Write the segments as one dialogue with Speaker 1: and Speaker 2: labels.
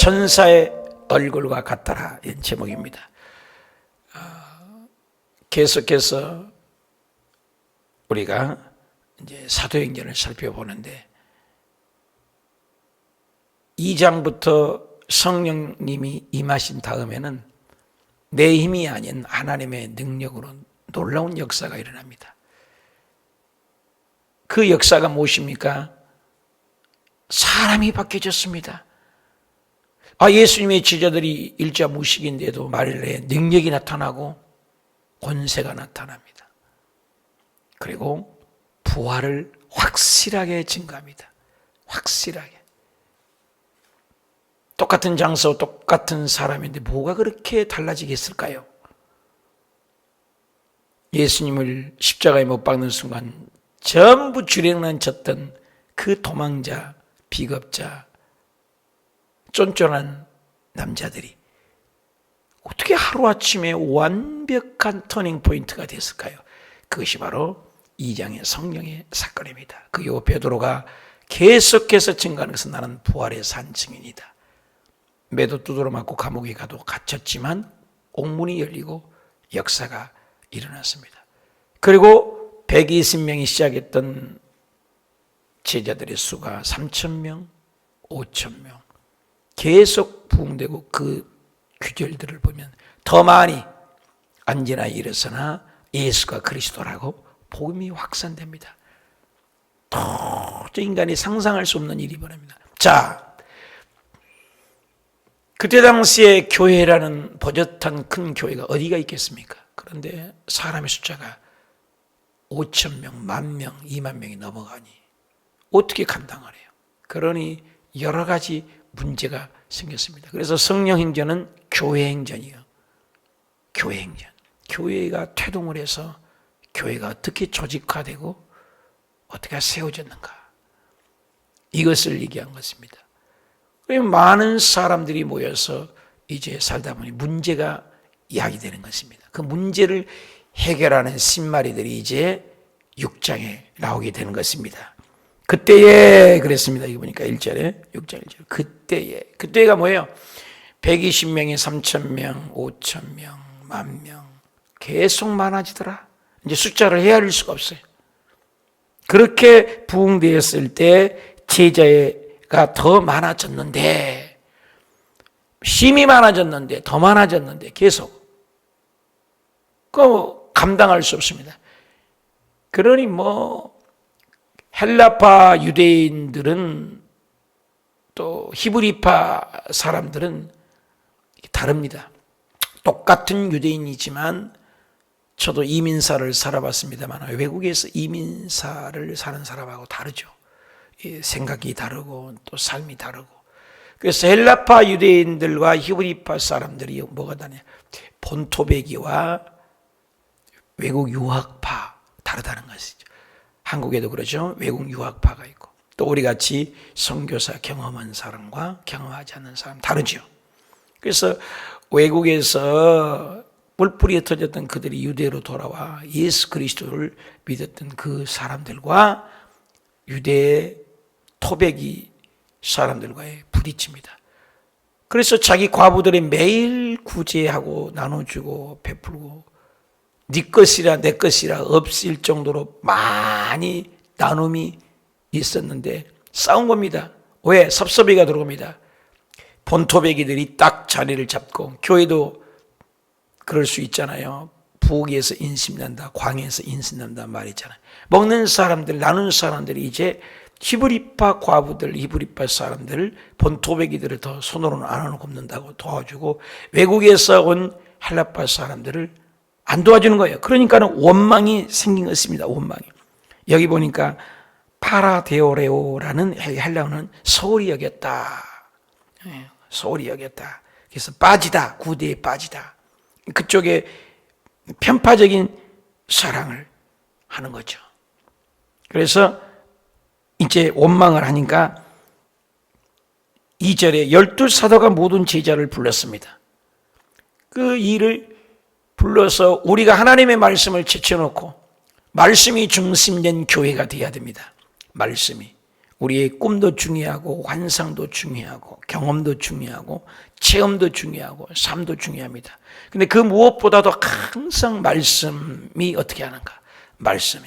Speaker 1: 천사의 얼굴과 같더라. 이런 제목입니다. 계속해서 우리가 이제 사도행전을 살펴보는데 2장부터 성령님이 임하신 다음에는 내 힘이 아닌 하나님의 능력으로 놀라운 역사가 일어납니다. 그 역사가 무엇입니까? 사람이 바뀌어졌습니다. 예수님의 제자들이 일자 무식인데도 말일에 능력이 나타나고 권세가 나타납니다. 그리고 부활을 확실하게 증가합니다. 확실하게. 똑같은 장소, 똑같은 사람인데 뭐가 그렇게 달라지겠을까요? 예수님을 십자가에 못 박는 순간 전부 주랭난 쳤던 그 도망자, 비겁자, 쫀쫀한 남자들이 어떻게 하루아침에 완벽한 터닝 포인트가 됐을까요? 그것이 바로 2장의 성령의 사건입니다. 그 요 베드로가 계속해서 증거하는 것은 나는 부활의 산 증인이다. 매도 두드러 맞고 감옥에 가도 갇혔지만 옥문이 열리고 역사가 일어났습니다. 그리고 120명이 시작했던 제자들의 수가 3,000명, 5,000명 계속 부흥되고 그 규절들을 보면 더 많이 언제나 일어서나 예수가 그리스도라고 복음이 확산됩니다. 도저히 인간이 상상할 수 없는 일이 벌어집니다. 자, 그때 당시에 교회라는 버젓한 큰 교회가 어디가 있겠습니까? 그런데 사람의 숫자가 5,000명, 10,000명, 20,000명이 넘어가니 어떻게 감당을 해요? 그러니 여러 가지 문제가 생겼습니다. 그래서 성령행전은 교회행전이에요. 교회행전. 교회가 퇴동을 해서 교회가 어떻게 조직화되고 어떻게 세워졌는가. 이것을 얘기한 것입니다. 많은 사람들이 모여서 이제 살다 보니 문제가 이야기되는 것입니다. 그 문제를 해결하는 신마리들이 이제 6장에 나오게 되는 것입니다. 그때에 그랬습니다. 이거 보니까 1절에 6장 1절. 그때가 뭐예요? 120명이 3,000명, 5,000명, 10,000명 계속 많아지더라. 이제 숫자를 헤아릴 수가 없어요. 그렇게 부흥되었을 때 제자가 더 많아졌는데, 힘이 많아졌는데, 더 많아졌는데 계속 감당할 수 없습니다. 그러니 헬라파 유대인들은 또 히브리파 사람들은 다릅니다. 똑같은 유대인이지만 저도 이민사를 살아봤습니다만 외국에서 이민사를 사는 사람하고 다르죠. 생각이 다르고 또 삶이 다르고. 그래서 헬라파 유대인들과 히브리파 사람들이 뭐가 다르냐? 본토배기와 외국 유학파 다르다는 것이죠. 한국에도 그러죠. 외국 유학파가 있고 또 우리같이 선교사 경험한 사람과 경험하지 않는 사람 다르죠. 그래서 외국에서 뿔뿔이 흩어졌던 그들이 유대로 돌아와 예수 그리스도를 믿었던 그 사람들과 유대의 토백이 사람들과의 부딪힙니다. 그래서 자기 과부들이 매일 구제하고 나눠주고 베풀고 네 것이라 내 것이라 없을 정도로 많이 나눔이 있었는데 싸운 겁니다. 왜? 섭섭이가 들어옵니다. 본토배기들이 딱 자리를 잡고 교회도 그럴 수 있잖아요. 부엌에서 인심난다, 광에서 인심난다 말이잖아요. 먹는 사람들, 나누는 사람들이 이제 히브리파 과부들, 히브리파 사람들을 본토배기들을 더 손으로는 안 하고 굽는다고 도와주고 외국에서 온 헬라파 사람들을 안 도와주는 거예요. 그러니까는 원망이 생긴 것입니다. 원망이. 여기 보니까 파라데오레오라는 헬라어는 소홀히 여겼다. 소홀히 여겼다. 그래서 빠지다, 구대에 빠지다. 그쪽에 편파적인 사랑을 하는 거죠. 그래서 이제 원망을 하니까 2절에 12사도가 모든 제자를 불렀습니다. 그 일을 불러서 우리가 하나님의 말씀을 제쳐놓고 말씀이 중심된 교회가 되어야 됩니다. 말씀이. 우리의 꿈도 중요하고 환상도 중요하고 경험도 중요하고 체험도 중요하고 삶도 중요합니다. 근데 그 무엇보다도 항상 말씀이 어떻게 하는가? 말씀이.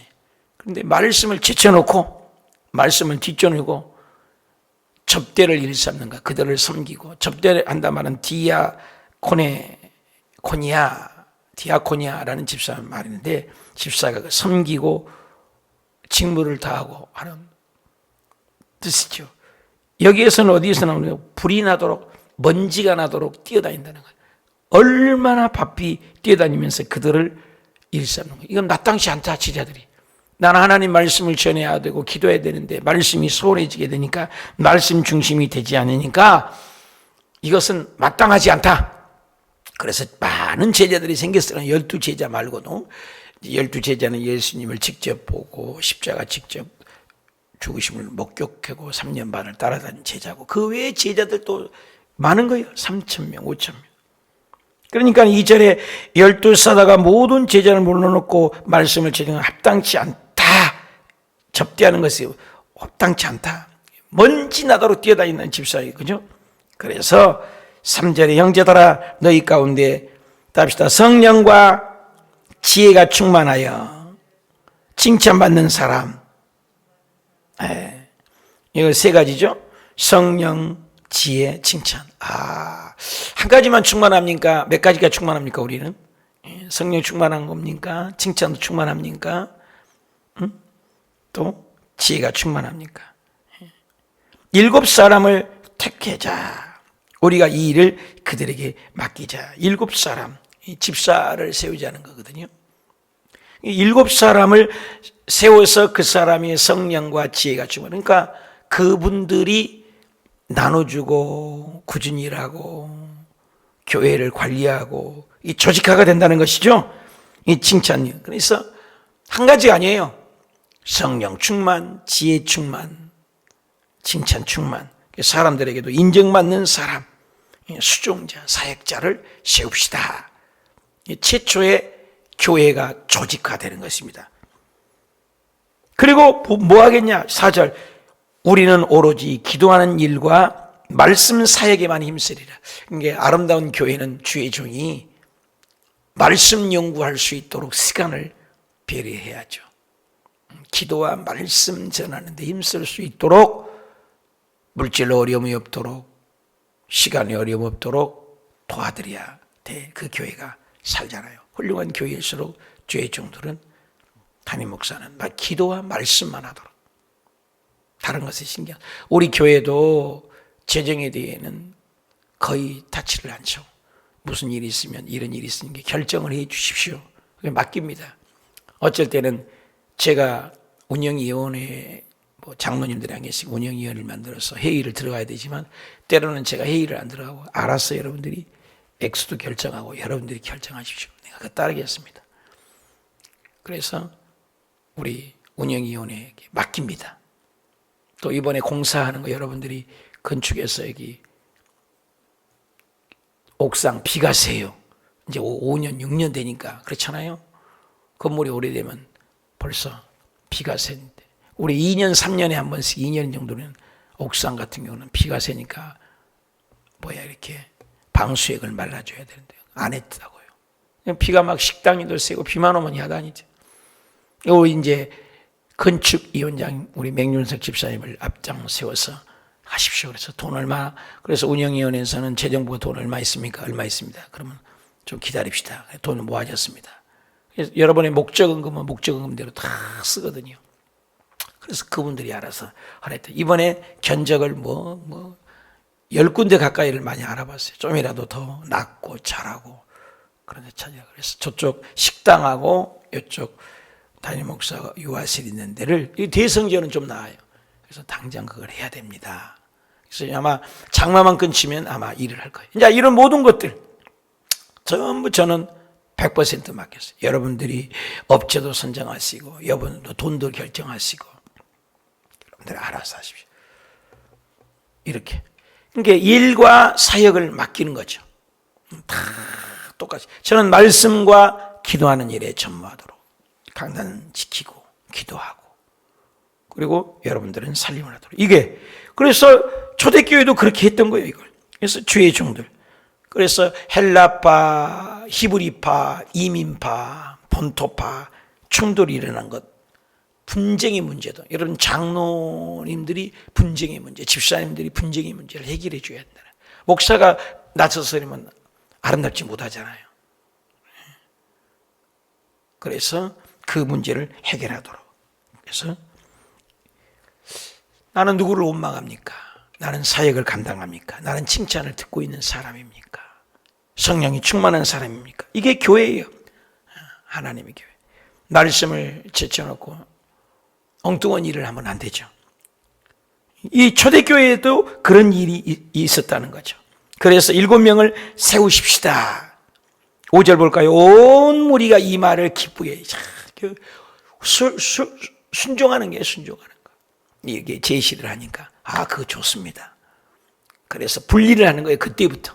Speaker 1: 그런데 말씀을 제쳐놓고 말씀을 뒷전이고 접대를 일삼는가? 그들을 섬기고 접대를 한다 말은 디아코니아라는 집사 말인데 집사가 섬기고 직무를 다하고 하는 뜻이죠. 여기에서는 어디에서 나오냐면 불이 나도록 먼지가 나도록 뛰어다닌다는 거예요. 얼마나 바삐 뛰어다니면서 그들을 일삼는 거예요. 이건 마땅치 않다 제자들이. 나는 하나님 말씀을 전해야 되고 기도해야 되는데 말씀이 소홀해지게 되니까 말씀 중심이 되지 않으니까 이것은 마땅하지 않다. 그래서 많은 제자들이 생겼어요. 12제자 말고도 12제자는 예수님을 직접 보고 십자가 직접 죽으심을 목격하고 3년 반을 따라다닌 제자고 그 외에 제자들도 많은 거예요. 3,000명, 5,000명. 그러니까 2절에 12사다가 모든 제자를 불러놓고 말씀을 전하는 합당치 않다. 접대하는 것이 합당치 않다. 먼지 나도록 뛰어다니는 집사예요. 그죠? 그래서 3절에 형제들아 너희 가운데 답시다. 성령과 지혜가 충만하여 칭찬받는 사람. 이거 세 가지죠. 성령, 지혜, 칭찬. 한 가지만 충만합니까? 몇 가지가 충만합니까? 우리는 성령 충만한 겁니까? 칭찬도 충만합니까? 또 지혜가 충만합니까? 7사람을 택하자. 우리가 이 일을 그들에게 맡기자. 7사람, 집사를 세우자는 거거든요. 7사람을 세워서 그 사람의 성령과 지혜가 충만. 그러니까 그분들이 나눠주고 꾸준히 일하고 교회를 관리하고 이 조직화가 된다는 것이죠. 이 칭찬이. 그래서 한 가지가 아니에요. 성령 충만, 지혜 충만, 칭찬 충만. 사람들에게도 인정받는 사람, 수종자, 사역자를 세웁시다. 최초의 교회가 조직화되는 것입니다. 그리고 뭐 하겠냐? 4절. 우리는 오로지 기도하는 일과 말씀 사역에만 힘쓰리라. 그러니까 아름다운 교회는 주의 종이 말씀 연구할 수 있도록 시간을 배려해야죠. 기도와 말씀 전하는 데 힘쓸 수 있도록 물질로 어려움이 없도록 시간에 어려움 없도록 도와드려야 돼. 그 교회가 살잖아요. 훌륭한 교회일수록 주의 종들은 담임 목사는 기도와 말씀만 하도록. 다른 것이 신기하다. 우리 교회도 재정에 대해서는 거의 타치를 않죠. 무슨 일이 있으면 이런 일이 있으니까 결정을 해 주십시오. 그게 맡깁니다. 어쩔 때는 제가 운영위원회 장로님들이 안 계시고 운영위원회를 만들어서 회의를 들어가야 되지만 때로는 제가 회의를 안 들어가고 알아서 여러분들이 액수도 결정하고 여러분들이 결정하십시오. 내가 그 따르겠습니다. 그래서 우리 운영위원회에게 맡깁니다. 또 이번에 공사하는 거 여러분들이 건축해서 여기 옥상 비가 새요. 이제 5년, 6년 되니까 그렇잖아요. 건물이 오래되면 벌써 비가 새는데 우리 2년, 3년에 한 번씩 2년 정도는 옥상 같은 경우는 비가 새니까 이렇게 방수액을 말라줘야 되는데 안 했다고요. 비가 막 식당에도 새고 비만 오면 야단이죠. 요 이제 건축위원장 우리 맹윤석 집사님을 앞장 세워서 하십시오. 그래서 돈 얼마, 그래서 운영위원회에서는 재정부가 돈 얼마 있습니까? 얼마 있습니다. 그러면 좀 기다립시다. 돈을 모아졌습니다. 그래서 여러분의 목적은금은 목적은금대로 다 쓰거든요. 그래서 그분들이 알아서 하랬다. 이번에 견적을 10군데 가까이를 많이 알아봤어요. 좀이라도 더 낫고 잘하고 그런 데 찾아요. 그래서 저쪽 식당하고 이쪽 담임 목사가 유아실 있는 데를, 이 대성전은 좀 나아요. 그래서 당장 그걸 해야 됩니다. 그래서 아마 장마만 끊치면 아마 일을 할 거예요. 이제 이런 모든 것들 전부 저는 100% 맡겼어요. 여러분들이 업체도 선정하시고 여러분도 돈도 결정하시고 여러분들 알아서 하십시오. 이렇게. 그러니까 일과 사역을 맡기는 거죠. 다 똑같이. 저는 말씀과 기도하는 일에 전무하도록 강단 지키고 기도하고 그리고 여러분들은 살림을 하도록. 이게 그래서 초대교회도 그렇게 했던 거예요. 이걸. 그래서 주의 종들. 그래서 헬라파, 히브리파, 이민파, 본토파 충돌이 일어난 것, 분쟁의 문제도, 여러분 장로님들이 분쟁의 문제, 집사님들이 분쟁의 문제를 해결해 줘야 한다. 목사가 나서서 이러면 아름답지 못하잖아요. 그래서 그 문제를 해결하도록. 그래서 나는 누구를 원망합니까? 나는 사역을 감당합니까? 나는 칭찬을 듣고 있는 사람입니까? 성령이 충만한 사람입니까? 이게 교회예요. 하나님의 교회. 말씀을 제쳐놓고 엉뚱한 일을 하면 안 되죠. 이 초대교회에도 그런 일이 있었다는 거죠. 그래서 7명을 세우십시다. 5절 볼까요? 온 무리가 이 말을 기쁘게 순종하는 게 순종하는 거. 이게 제시를 하니까 그거 좋습니다. 그래서 분리를 하는 거예요. 그때부터.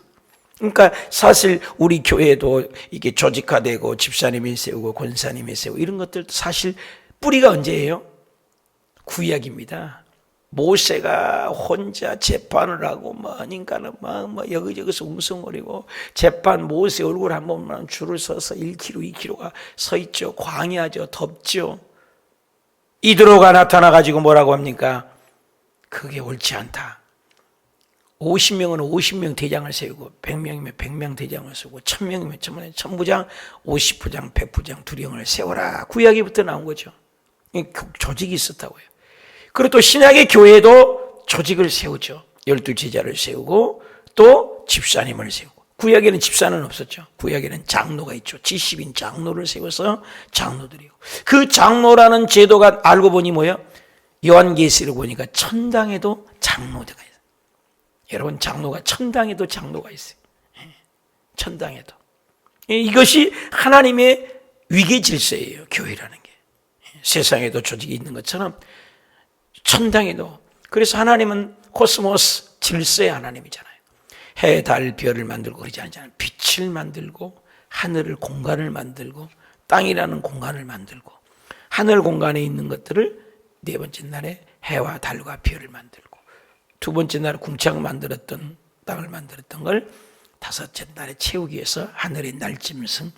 Speaker 1: 그러니까 사실 우리 교회도 이게 조직화되고 집사님이 세우고 권사님이 세우고 이런 것들도 사실 뿌리가 언제예요? 구약입니다. 모세가 혼자 재판을 하고 아닌가는 막 여기저기서 웅성거리고 재판 모세 얼굴 한 번만 줄을 서서 1km, 2km가 서 있죠. 광야죠. 덥죠. 이드로가 나타나가지고 뭐라고 합니까? 그게 옳지 않다. 50명은 50명 대장을 세우고 100명이면 100명 대장을 세우고 1000명이면 1000명, 1000부장, 50부장, 100부장, 두령을 세워라. 구약에부터 나온 거죠. 조직이 있었다고요. 그리고 또 신약의 교회도 조직을 세우죠. 12제자를 세우고 또 집사님을 세우고. 구약에는 집사는 없었죠. 구약에는 장로가 있죠. 지십인 장로를 세워서 장로들이고. 그 장로라는 제도가 알고 보니 뭐예요? 요한계시를 보니까 천당에도 장로가 있어요. 여러분 장로가 천당에도 장로가 있어요. 천당에도. 이것이 하나님의 위계 질서예요. 교회라는 게. 세상에도 조직이 있는 것처럼 천당에도. 그래서 하나님은 코스모스 질서의 하나님이잖아요. 해, 달, 별을 만들고 그러지 않잖아요. 빛을 만들고 하늘을 공간을 만들고 땅이라는 공간을 만들고 하늘 공간에 있는 것들을 네 번째 날에 해와 달과 별을 만들고 두 번째 날에 궁창 만들었던 땅을 만들었던 걸 다섯째 날에 채우기 위해서 하늘의 날짐승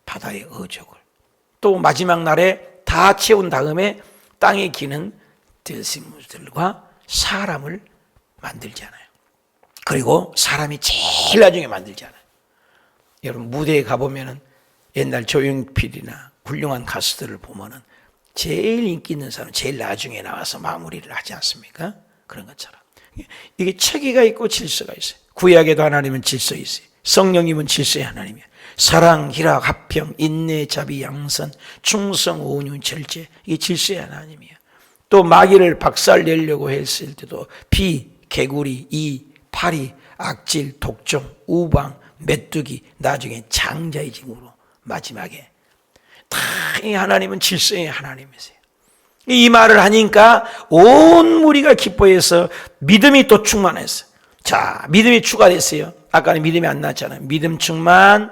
Speaker 1: 바다의 어족을 또 마지막 날에 다 채운 다음에 땅에 기는 들짐승들과 사람을 만들잖아요. 그리고 사람이 제일 나중에 만들잖아요. 여러분 무대에 가보면은 옛날 조용필이나 훌륭한 가수들을 보면은 제일 인기 있는 사람 제일 나중에 나와서 마무리를 하지 않습니까? 그런 것처럼 이게 체계가 있고 질서가 있어요. 구약에도 하나님은 질서 있어요. 성령님은 질서의 하나님이에요. 사랑, 희락, 화평, 인내, 자비, 양선, 충성, 온유, 절제 이게 질서의 하나님이에요. 또 마귀를 박살내려고 했을 때도 비, 개구리, 이, 파리, 악질, 독점, 우방, 메뚜기 나중에 장자의 징후로 마지막에 다 이 하나님은 질서의 하나님이세요. 이 말을 하니까 온 무리가 기뻐해서 믿음이 또 충만했어요. 자, 믿음이 추가됐어요. 아까는 믿음이 안 나왔잖아요. 믿음 충만,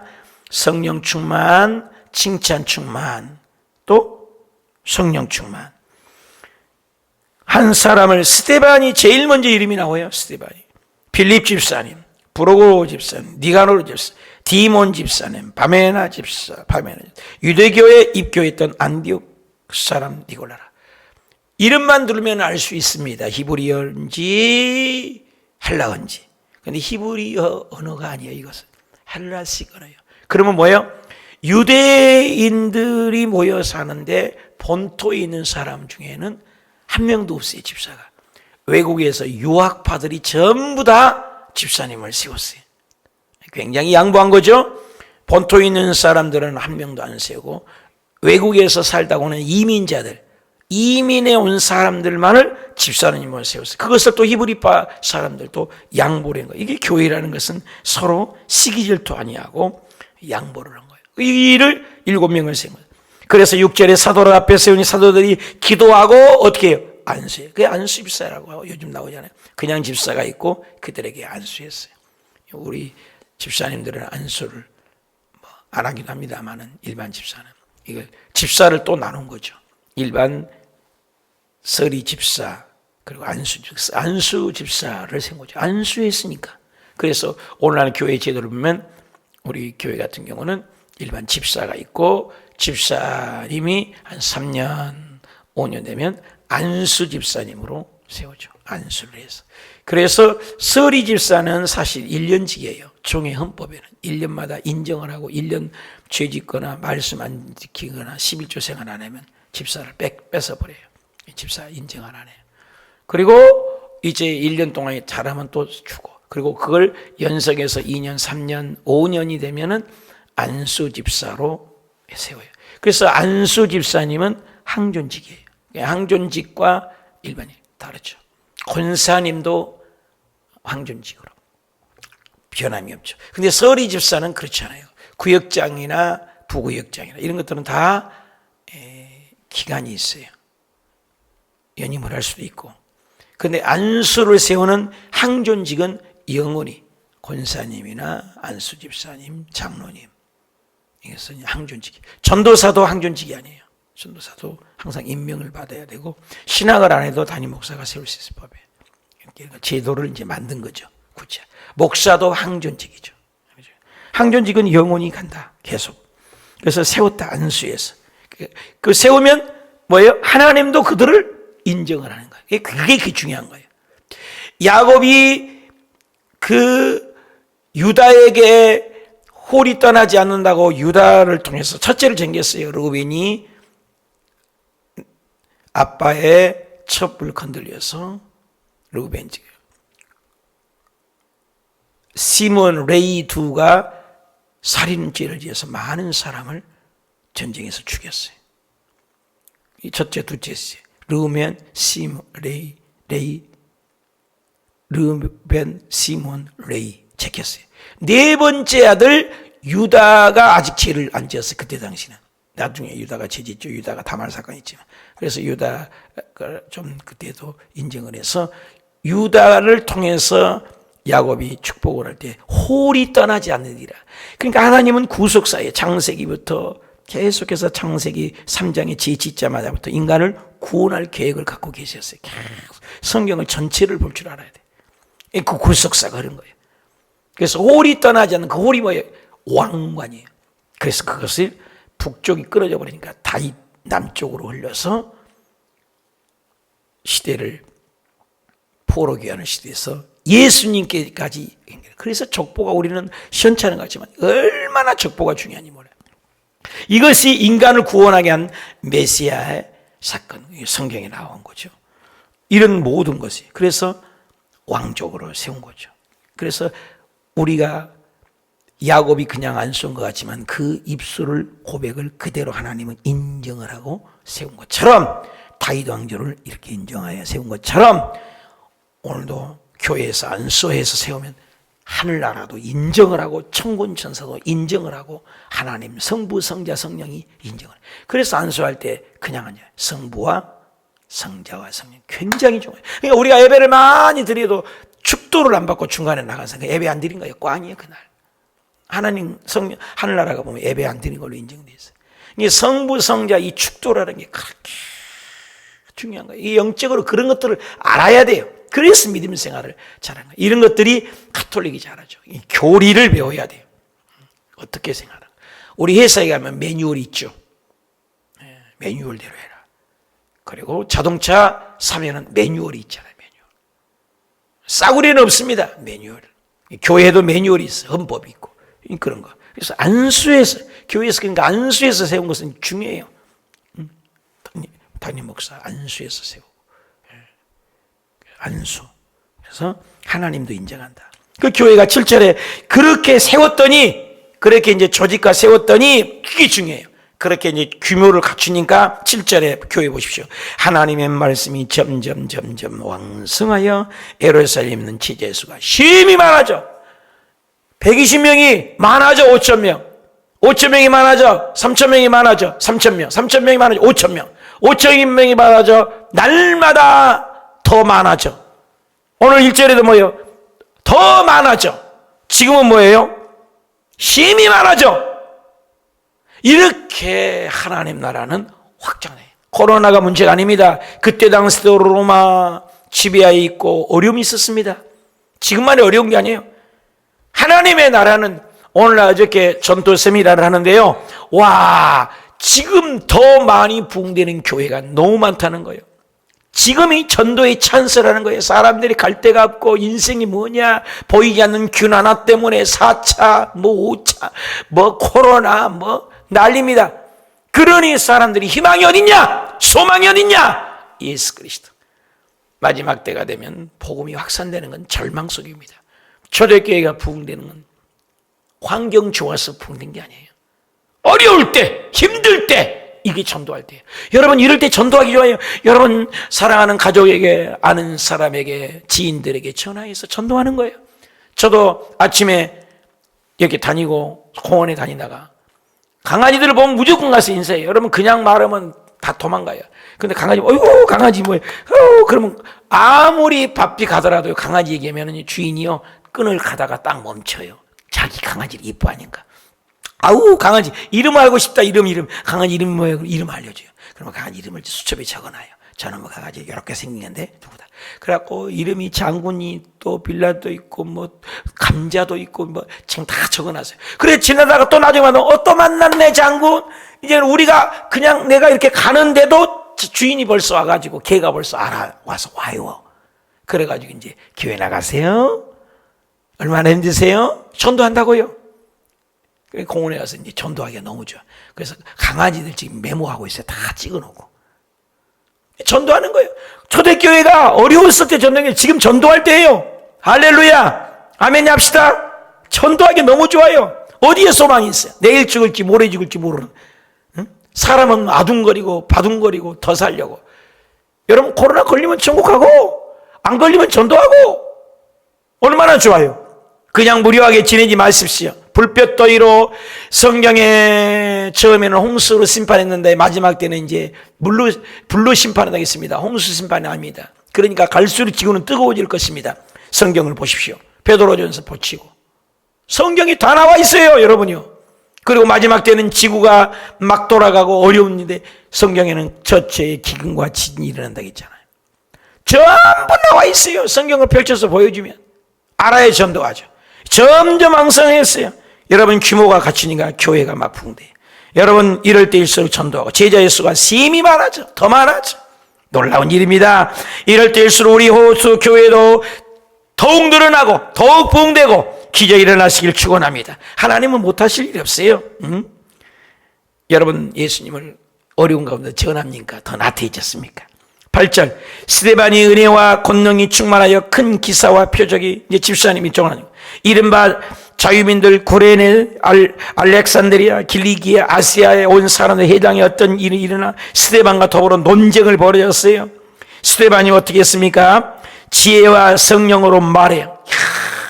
Speaker 1: 성령 충만, 칭찬 충만, 또 성령 충만. 한 사람을 스데반이 제일 먼저 이름이 나와요. 스데반이. 빌립 집사님, 브로고 집사님, 니가노르 집사님, 디몬 집사님, 바메나 집사, 유대교에 입교했던 안디옥 사람 니골라라. 이름만 들으면 알 수 있습니다. 히브리어인지 헬라어인지. 근데 히브리어 언어가 아니에요. 이것은 헬라식 언어예요. 그러면 뭐예요? 유대인들이 모여 사는데 본토에 있는 사람 중에는 한 명도 없어요. 집사가. 외국에서 유학파들이 전부 다 집사님을 세웠어요. 굉장히 양보한 거죠. 본토에 있는 사람들은 한 명도 안 세우고 외국에서 살다가 오는 이민자들, 이민에 온 사람들만을 집사님을 세웠어요. 그것을 또 히브리파 사람들도 양보를 한 거예요. 이게 교회라는 것은 서로 시기질투 아니하고 양보를 한 거예요. 이 일을 7명을 세운 거예요. 그래서 6절에 사도를 앞에 세우니 사도들이 기도하고 어떻게 해요? 안수해요. 그게 안수 집사라고 요즘 나오잖아요. 그냥 집사가 있고 그들에게 안수했어요. 우리 집사님들은 안수를 안 하기도 합니다만은 일반 집사는 이걸 집사를 또 나눈 거죠. 일반 서리 집사, 그리고 안수 집사를 세운 거죠. 안수했으니까. 그래서 오늘날 교회 제도를 보면 우리 교회 같은 경우는 일반 집사가 있고 집사님이 한 3년, 5년 되면 안수 집사님으로 세우죠. 안수를 해서. 그래서 서리 집사는 사실 1년직이에요. 종의 헌법에는 1년마다 인정을 하고 1년 죄 짓거나 말씀 안 지키거나 11조 생활 안 하면 집사를 뺏어버려요. 집사 인정을 안 해요. 그리고 이제 1년 동안 잘하면 또 주고, 그리고 그걸 연석해서 2년, 3년, 5년이 되면은 안수 집사로 세워요. 그래서 안수 집사님은 항존직이에요. 항존직과 일반인 다르죠. 권사님도 항존직으로 변함이 없죠. 근데 서리 집사는 그렇지 않아요. 구역장이나 부구역장이나 이런 것들은 다 기간이 있어요. 연임을 할 수도 있고. 근데 안수를 세우는 항존직은 영원히 권사님이나 안수 집사님, 장로님, 이것은 항존직이. 전도사도 항존직이 아니에요. 전도사도 항상 임명을 받아야 되고 신학을 안 해도 담임 목사가 세울 수 있을 법이에요. 그러니까 제도를 이제 만든 거죠. 구체. 목사도 항존직이죠. 항존직은 영원히 간다. 계속. 그래서 세웠다. 안수에서. 그 세우면 뭐예요? 하나님도 그들을 인정을 하는 거예요. 그게 중요한 거예요. 야곱이 그 유다에게 홀이 떠나지 않는다고 유다를 통해서 첫째를 챙겼어요. 르우벤이 아빠의 첩을 건들려서 르우벤, 시몬, 레이 두가 살인죄를 지어서 많은 사람을 전쟁에서 죽였어요. 이 첫째, 둘째였어요. 르우벤, 시몬, 르우벤, 시몬, 레이 챙겼어요. 네 번째 아들 유다가 아직 죄를 안 지었어요. 그때 당시는. 나중에 유다가 죄 짓죠. 유다가 다말 사건이 있지만. 그래서 유다가 좀 그때도 인정을 해서 유다를 통해서 야곱이 축복을 할 때 홀이 떠나지 않느니라. 그러니까 하나님은 구속사에 창세기부터 계속해서 창세기 3장에 죄 짓자마자부터 인간을 구원할 계획을 갖고 계셨어요. 성경을 전체를 볼 줄 알아야 돼. 그 구속사가 그런 거예요. 그래서 홀이 떠나지 않는 그 홀이 뭐예요? 왕관이에요. 그래서 그것을 북쪽이 끊어져 버리니까 다윗 남쪽으로 흘려서 시대를 포로기하는 시대에서 예수님께까지. 그래서 족보가 우리는 시원찮은 것 같지만 얼마나 족보가 중요한지 몰라요. 이것이 인간을 구원하게 한 메시아의 사건, 성경에 나온 거죠. 이런 모든 것이. 그래서 왕족으로 세운 거죠. 그래서 우리가 야곱이 그냥 안 쏜 것 같지만 그 입술을 고백을 그대로 하나님은 인정을 하고 세운 것처럼 다윗 왕조를 이렇게 인정하여 세운 것처럼 오늘도 교회에서 안수해서 세우면 하늘나라도 인정을 하고 천군 천사도 인정을 하고 하나님 성부 성자 성령이 인정을 해요. 그래서 안수할 때 그냥 아니에요. 성부와 성자와 성령 굉장히 중요해요. 그러니까 우리가 예배를 많이 드려도 축도를 안 받고 중간에 나가서 예배 안 드린 거예요. 꽝이에요 그날. 하나님 성령 하늘나라가 보면 예배 안 드린 걸로 인정돼 있어요. 이 성부 성자 이 축도라는 게 그렇게 중요한 거예요. 이 영적으로 그런 것들을 알아야 돼요. 그래서 믿음 생활을 잘하는 거예요. 이런 것들이 가톨릭이 잘하죠. 이 교리를 배워야 돼요. 어떻게 생활하는 거예요. 우리 회사에 가면 매뉴얼이 있죠. 매뉴얼대로 해라. 그리고 자동차 사면은 매뉴얼이 있잖아요. 매뉴얼. 싸구려는 없습니다. 매뉴얼. 교회에도 매뉴얼이 있어요. 헌법이 있고. 그런 거. 그래서 안수에서, 교회에서 그러니까 안수에서 세운 것은 중요해요. 담임 목사 안수에서 세우고. 안수. 그래서 하나님도 인정한다. 그 교회가 7절에 그렇게 세웠더니, 그렇게 이제 조직과 세웠더니, 그게 중요해요. 그렇게 이제 규모를 갖추니까 7절에 교회 보십시오. 하나님의 말씀이 점점 왕성하여 예루살렘은 지제수가 심히 많아져. 120명이 많아져. 5,000명. 5,000명이 많아져. 3,000명이 많아져. 3,000명. 3,000명이 많아져. 5,000명. 5,000명이 많아져. 날마다 더 많아져. 오늘 1절에도 뭐예요? 더 많아져. 지금은 뭐예요? 심히 많아져. 이렇게 하나님 나라는 확장해. 코로나가 문제가 아닙니다. 그때 당시도 로마 지배하에 있고 어려움이 있었습니다. 지금만이 어려운 게 아니에요. 하나님의 나라는 오늘 어저께 전도 세미나를 하는데요. 와, 지금 더 많이 부흥되는 교회가 너무 많다는 거예요. 지금이 전도의 찬스라는 거예요. 사람들이 갈 데가 없고 인생이 뭐냐, 보이지 않는 균 하나 때문에 4차, 5차, 코로나, 난립니다. 그러니 사람들이 희망이 어딨냐? 소망이 어딨냐? 예수 그리스도. 마지막 때가 되면 복음이 확산되는 건 절망 속입니다. 초대교회가 부흥되는 건 환경 좋아서 부흥된 게 아니에요. 어려울 때, 힘들 때, 이게 전도할 때예요. 여러분 이럴 때 전도하기 좋아요. 여러분 사랑하는 가족에게, 아는 사람에게, 지인들에게 전화해서 전도하는 거예요. 저도 아침에 이렇게 다니고 공원에 다니다가 강아지들을 보면 무조건 가서 인사해요. 여러분 그냥 말하면 다 도망가요. 근데 강아지, 어이구 강아지 뭐예요? 그러면 아무리 바삐 가더라도 강아지 얘기하면 주인이요 끈을 가다가 딱 멈춰요. 자기 강아지를 이뻐하니까. 아우 강아지 이름 알고 싶다. 이름 강아지 이름 뭐예요? 이름 알려줘요. 그러면 강아지 이름을 수첩에 적어놔요. 저는 강아지 이렇게 생기는데 누구다. 그래갖고 이름이 장군이 또 빌라도 있고 감자도 있고 지금 다 적어놨어요. 그래 지나다가 또 나중에 만나면 또 만났네 장군. 이제 우리가 그냥 내가 이렇게 가는데도 주인이 벌써 와가지고 걔가 벌써 와서 와요. 그래가지고 이제 교회 나가세요. 얼마나 힘드세요? 전도한다고요. 공원에 가서 이제 전도하기가 너무 좋아. 그래서 강아지들 지금 메모하고 있어요. 다 찍어놓고. 전도하는 거예요. 초대교회가 어려웠을 때 전도하는 게 지금 전도할 때예요. 할렐루야. 아멘 합시다. 전도하기 너무 좋아요. 어디에 소망이 있어요? 내일 죽을지 모레 죽을지 모르는. 응? 사람은 아둥거리고 바둥거리고 더 살려고. 여러분 코로나 걸리면 천국하고 안 걸리면 전도하고 얼마나 좋아요. 그냥 무료하게 지내지 마십시오. 불볕더위로 성경에 처음에는 홍수로 심판했는데 마지막 때는 이제 불로 심판하겠습니다. 홍수 심판이 아닙니다. 그러니까 갈수록 지구는 뜨거워질 것입니다. 성경을 보십시오. 베드로전서 보시고 성경이 다 나와 있어요, 여러분이요. 그리고 마지막 때는 지구가 막 돌아가고 어려운데 성경에는 저체의 기근과 지진이 일어난다고 했잖아요. 전부 나와 있어요. 성경을 펼쳐서 보여주면 알아야 전도하죠. 점점 왕성했어요. 여러분 규모가 갖추니까 교회가 막 부흥돼요. 여러분 이럴 때일수록 전도하고 제자의 수가 심히 많아져. 더 많아져. 놀라운 일입니다. 이럴 때일수록 우리 호수 교회도 더욱 늘어나고 더욱 부흥되고 기적이 일어나시길 축원합니다. 하나님은 못하실 일이 없어요. 여러분 예수님을 어려운 가운데 전합니까? 더 나태해졌습니까? 8절 스데반이 은혜와 권능이 충만하여 큰 기사와 표적이 이제 집사님이 정하는 이른바 자유민들 구레네 알렉산드리아 길리기아 아시아에 온 사람들 해당에 어떤 일이 일어나 스데반과 더불어 논쟁을 벌였어요. 스데반이 어떻게 했습니까? 지혜와 성령으로 말해요.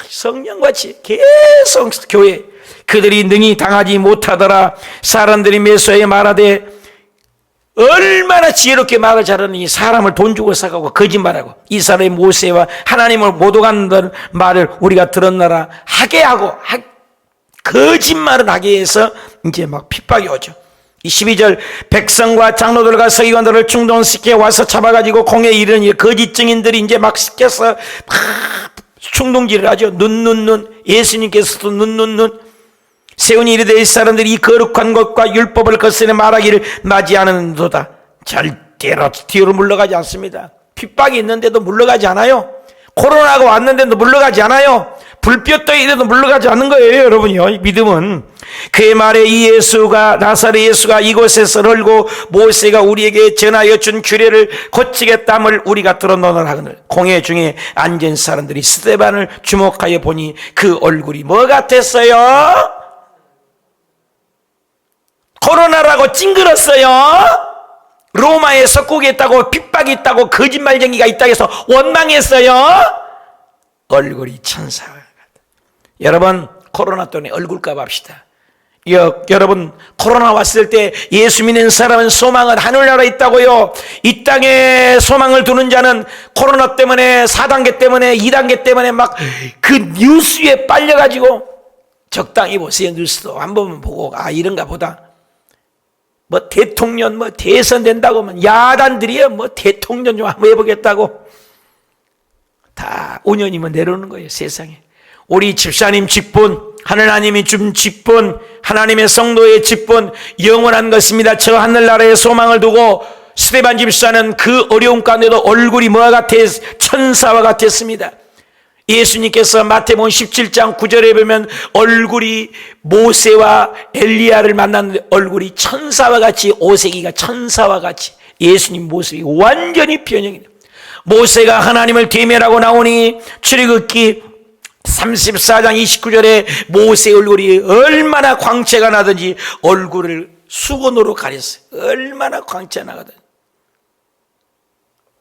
Speaker 1: 성령과 지혜 계속 교회 그들이 능히 당하지 못하더라. 사람들이 메소에 말하되 얼마나 지혜롭게 말을 잘하느니 사람을 돈 주고 사가고 거짓말하고 이 사람이 모세와 하나님을 못 오간다는 말을 우리가 들었나라 하게 하고 거짓말을 하게 해서 이제 막 핍박이 오죠. 12절 백성과 장로들과 서기관들을 충동시켜 와서 잡아가지고 공에 이르니 거짓 증인들이 이제 막 시켜서 막 충동질을 하죠. 눈 예수님께서도 눈 세운이 이르되 이 사람들이 이 거룩한 것과 율법을 거스려 말하기를 맞이하는도다. 절대로 뒤로 물러가지 않습니다. 핍박이 있는데도 물러가지 않아요. 코로나가 왔는데도 물러가지 않아요. 불볕더위 이래도 물러가지 않는 거예요, 여러분이요. 믿음은 그의 말에 이 예수가 나사렛 예수가 이곳에서 널고 모세가 우리에게 전하여 준 규례를 고치겠다함을 우리가 들었노라 하거늘 공회 중에 앉은 사람들이 스데반을 주목하여 보니 그 얼굴이 뭐 같았어요? 코로나라고 찡그렸어요. 로마에 석국이 있다고 핍박이 있다고 거짓말쟁이가 있다고 해서 원망했어요. 얼굴이 천사 같아. 여러분 코로나 때문에 얼굴값 합시다. 여러분 코로나 왔을 때 예수 믿는 사람은 소망은 하늘나라에 있다고요. 이 땅에 소망을 두는 자는 코로나 때문에 4단계 때문에 2단계 때문에 막 그 뉴스에 빨려가지고 적당히 보세요. 뉴스도 한 번만 보고 이런가 보다. 뭐 대통령 뭐 대선 된다고 뭐 야단들이요 뭐 대통령 좀 한번 해보겠다고 다 5년이면 내려오는 거예요. 세상에 우리 집사님 직분, 하나님이 준 직분, 하나님의 성도의 직분 영원한 것입니다. 저 하늘나라에 소망을 두고 스데반 집사는 그 어려움 가운데도 얼굴이 뭐와 같아? 천사와 같았습니다. 예수님께서 마태복음 17장 9절에 보면 얼굴이 모세와 엘리야를 만났는데 얼굴이 천사와 같이, 오색이가 천사와 같이 예수님 모습이 완전히 변형이 돼요. 모세가 하나님을 대면하고 나오니 출애굽기 34장 29절에 모세의 얼굴이 얼마나 광채가 나든지 얼굴을 수건으로 가렸어요. 얼마나 광채가 나거든.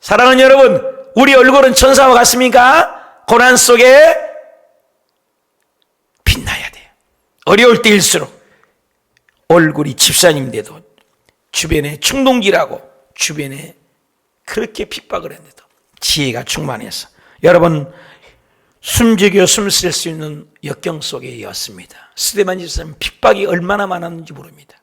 Speaker 1: 사랑하는 여러분, 우리 얼굴은 천사와 같습니까? 고난 속에 빛나야 돼요. 어려울 때일수록 얼굴이 집사님인데도 주변에 충동질하고 주변에 그렇게 핍박을 했는데도 지혜가 충만해서 여러분 숨죽여 숨쉴 수 있는 역경 속에였습니다. 스데반 집사님 핍박이 얼마나 많았는지 모릅니다.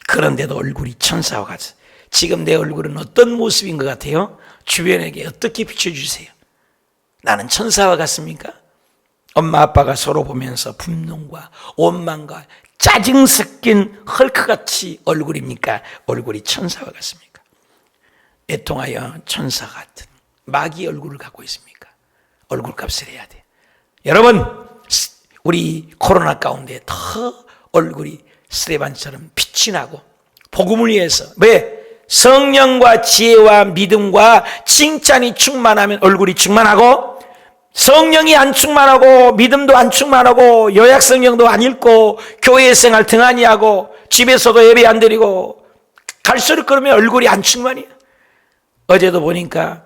Speaker 1: 그런데도 얼굴이 천사와 같아요. 지금 내 얼굴은 어떤 모습인 것 같아요? 주변에게 어떻게 비춰주세요? 나는 천사와 같습니까? 엄마 아빠가 서로 보면서 분노과 원망과 짜증 섞인 헐크같이 얼굴입니까? 얼굴이 천사와 같습니까? 애통하여 천사 같은 마귀 얼굴을 갖고 있습니까? 얼굴값을 해야 돼요. 여러분 우리 코로나 가운데 더 얼굴이 스데반처럼 빛이 나고 복음을 위해서 왜? 성령과 지혜와 믿음과 칭찬이 충만하면 얼굴이 충만하고 성령이 안 충만하고 믿음도 안 충만하고 요약 성경도 안 읽고 교회 생활 등한히 하고 집에서도 예배 안 드리고 갈수록 그러면 얼굴이 안 충만해요. 어제도 보니까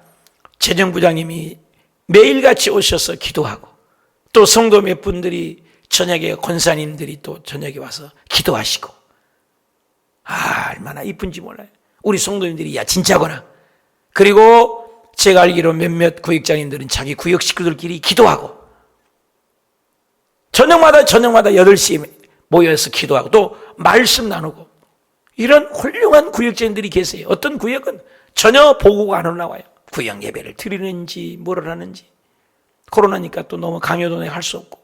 Speaker 1: 재정부장님이 매일같이 오셔서 기도하고 또 성도 몇 분들이 저녁에 권사님들이 또 저녁에 와서 기도하시고 얼마나 이쁜지 몰라요. 우리 성도님들이 야 진짜구나. 그리고 제가 알기로 몇몇 구역장님들은 자기 구역 식구들끼리 기도하고 저녁마다 8시에 모여서 기도하고 또 말씀 나누고 이런 훌륭한 구역장님들이 계세요. 어떤 구역은 전혀 보고가 안 올라와요. 구역 예배를 드리는지 뭐를 하는지 코로나니까 또 너무 강요도 할 수 없고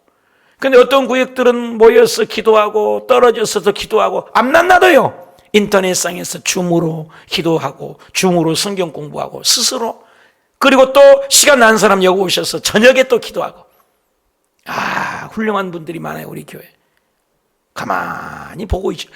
Speaker 1: 근데 어떤 구역들은 모여서 기도하고 떨어져서도 기도하고 앞난나도요. 인터넷상에서 줌으로 기도하고 줌으로 성경 공부하고 스스로 그리고 또 시간 난 사람 여기 오셔서 저녁에 또 기도하고 훌륭한 분들이 많아요. 우리 교회 가만히 보고 있죠.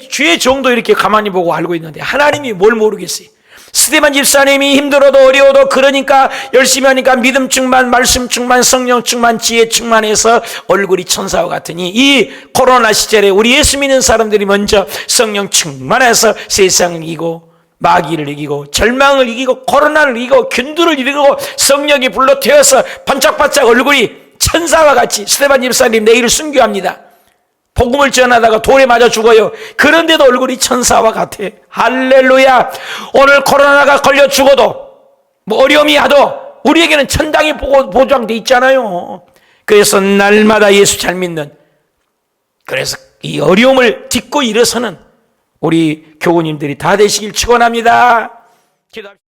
Speaker 1: 주의 종도 이렇게 가만히 보고 알고 있는데 하나님이 뭘 모르겠어요. 스데반 집사님이 힘들어도 어려워도 그러니까 열심히 하니까 믿음 충만, 말씀 충만, 성령 충만, 지혜 충만해서 얼굴이 천사와 같으니 이 코로나 시절에 우리 예수 믿는 사람들이 먼저 성령 충만해서 세상을 이기고 마귀를 이기고 절망을 이기고 코로나를 이기고 균두를 이기고 성령이 불러 태워서 반짝반짝 얼굴이 천사와 같이 스데반 집사님 내일을 순교합니다. 복음을 전하다가 돌에 맞아 죽어요. 그런데도 얼굴이 천사와 같아. 할렐루야. 오늘 코로나가 걸려 죽어도 뭐 어려움이 와도 우리에게는 천당이 보장돼 있잖아요. 그래서 날마다 예수 잘 믿는 그래서 이 어려움을 딛고 일어서는 우리 교우님들이 다 되시길 축원합니다. 기도합시다.